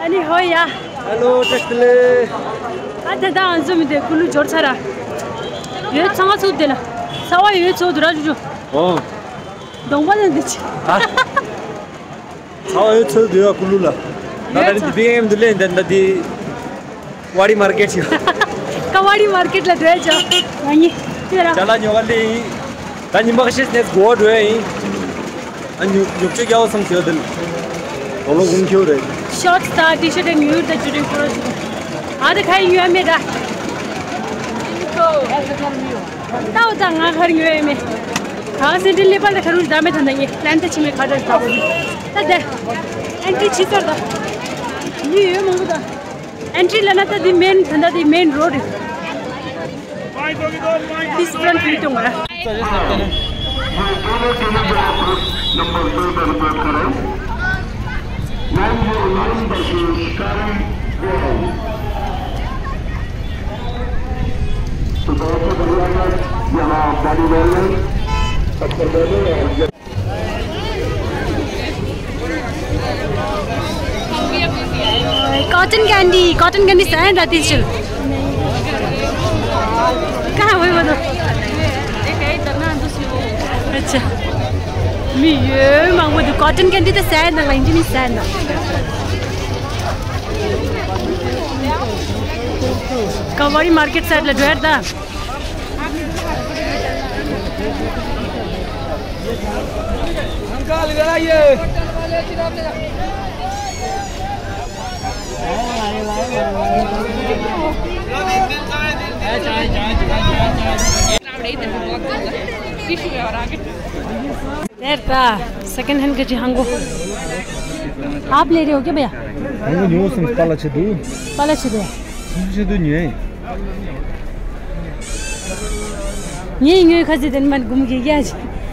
अनि हो या हेलो टेक्टले आता दा अन्जु मिदे कुलु जोर छरा यो सँग छुदेला सवा यो छुदरा जुजु हो दंगवाले दिछि सवा यो छुदियो कुलुला दादा दि बिएम दुले दन्दि वाडी मार्केट छ कवाडी मार्केट ला द्वे छ अनि तेरा चला न्योगले तनि मगसिस नेस गोड वे अनि युक्चे ग्याव समथियो दल ओलो गुन्थ्यो रे शॉर्ट ता टी-शर्ट एंड न्यू द जुडे पुरो आदे खाइ न्यू मेरा को ऐसा कर न्यू ताउ तंगा खर न्यू मे हां से दिल्ली पर खरुज दामे थंदे प्लान त छिमे खडर था तदे एंट्री छितर दा न्यू मंगुदा एंट्री लना त दी मेन थंदा the main road this front meeting है नंबर 2 पर रिपोर्ट करो 909 versus Karen Brown. तो बहुत बढ़िया यहाँ बॉडी वेलनेस सबसे पहले कॉटन कैंडी सैंड आती चल कहाँ हुई वो तो अच्छा मी ये मांग वो तो कॉटन कैंडी तो सैंड ना लाइन जी सैंड ना कवाड़ी मार्केट साइड ले जोड़ दा अंकल इधर आइए सेकंड हैंड के हंगो आप ले रहे हो क्या भैया हंगो न्यू सम पाला छदु न्यू ये खजे दिन मन घूम के गया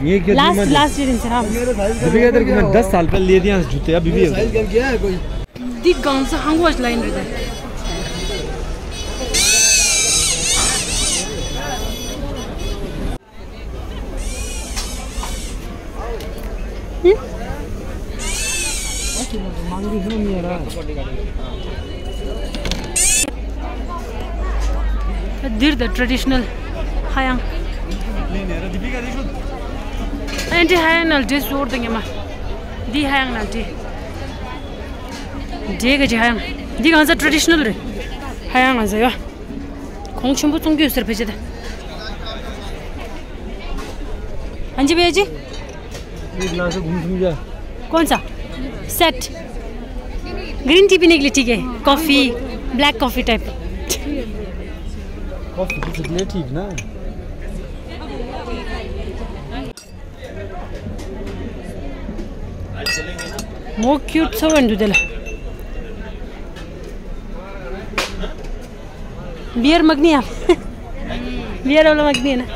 ये क्या लास्ट दिन से हम अभी इधर के मैं 10 साल पहले ले दिया जूते अभी भी साइज कर गया है कोई दी गांव से हंगो लाइन रहता है Dir the traditional hayang. Anti hayang nal dis or dengi ma. Di hayang nal di. Di ga hayang. Di ganza traditional re. Hayang ganza ya. Kongchum bu tung göster peçete. Anji भैया जी? एक glass घूम जा कौन सा set green tea पीने के लिए ठीक है coffee black coffee type coffee के लिए ठीक ना मो क्यूट सो बंदु देला बियर मगनी आप बियर वाला मगनी है ना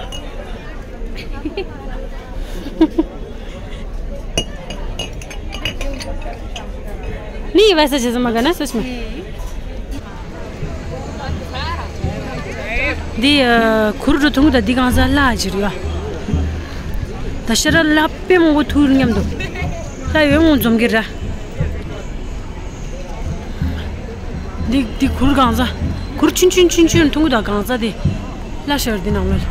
नहीं वैसे जैसे मगा ना सच में दी खुर थुंग दी गांजा लाजरिया दशरा लापे मो थुर न्यम दो तायो मो जम गिरा दी खुर गांजा खुर चिन थुंग दा गांजा दे ला शर दिन आमल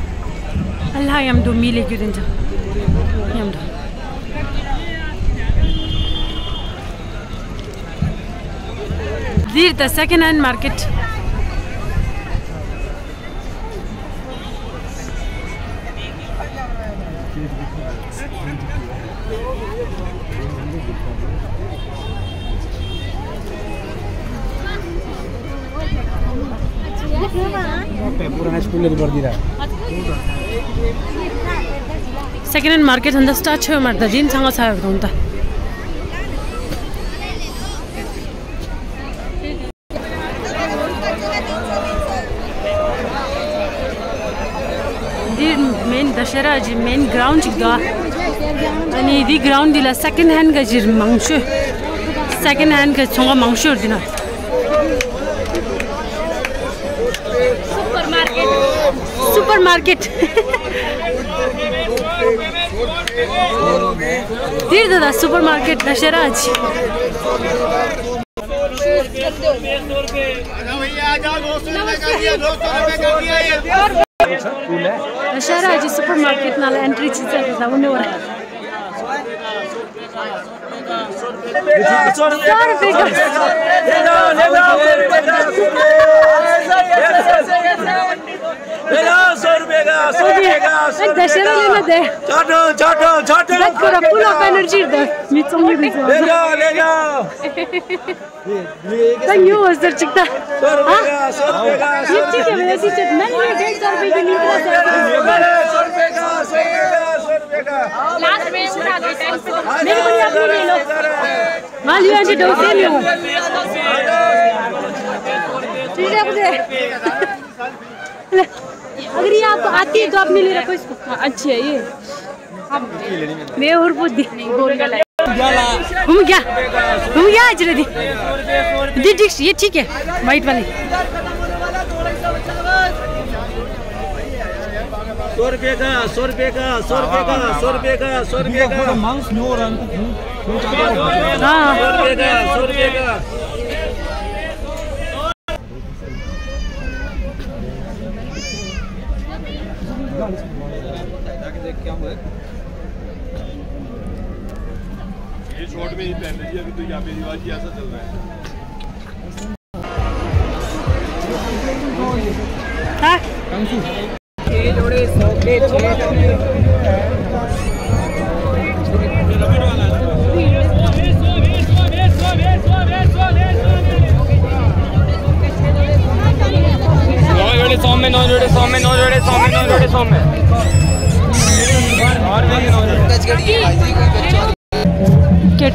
अल्लाह यम दो मिले क्यों दिन यम दो Dir the second hand market. पूरा स्कूल ले कर दिया Second hand market अंदर स्टार्ट हुआ मर्दा दिन सांगा साया होता दशहरा जी मेन ग्राउंड चिकदा अनि दी ग्राउंड दिला सेकंड हैंड का जिर मांगशो सेकंड हैंड का छोंगा मांगशो दिना सुपरमार्केट तीर्थ सुपरमार्केट दशहरा अच्छी दशहरा अच्छी सुपरमार्केट नाल एंट्री चीज़ है उन्हें वाला 100 रुपए का दशहरा लेना दे पूरा फुल ऑफ एनर्जी दे मिचोंगी भी ले जाओ तंग हो सर चिकता ये ठीक है वैसे चट मैं ये 150 रुपए की निकला 100 रुपए का लास्ट में उठा दो मेरे को आप ले लो माल ये आंटी डोसे ले लो ठीक है मुझे अगर ये आपको आती है तो आप नहीं ले रखो इसको अच्छी है ये मैं और बहुत दी घूम गया आज दी ये ठीक है वाइट वाली 100 रुपए का 100 रुपए का 100 रुपए का 100 रुपए का 100 रुपए का मांस नो रन हां 100 रुपए का 100 रुपए का ये शॉर्ट में ही पहन लीजिए अभी तो यहाँ पे रिवाज ही ऐसा चल रहा है ये जोड़े 100 के 6 9 जोड़े 100 में 9 जोड़े 100 में 9 जोड़े 100 में और भी 9 जोड़े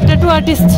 टैटू आर्टिस्ट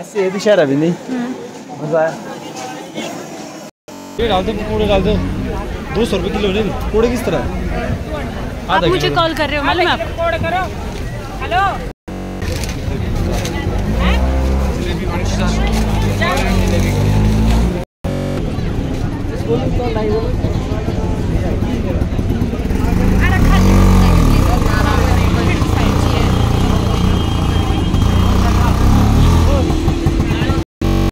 ऐसे ये शहर अभी नहीं मजा आया ये डाल दो पूरे डाल दो 200 रुपए किलो नहीं पूरे किस तरह आप मुझे कॉल कर रहे हो मालूम है आपको हेलो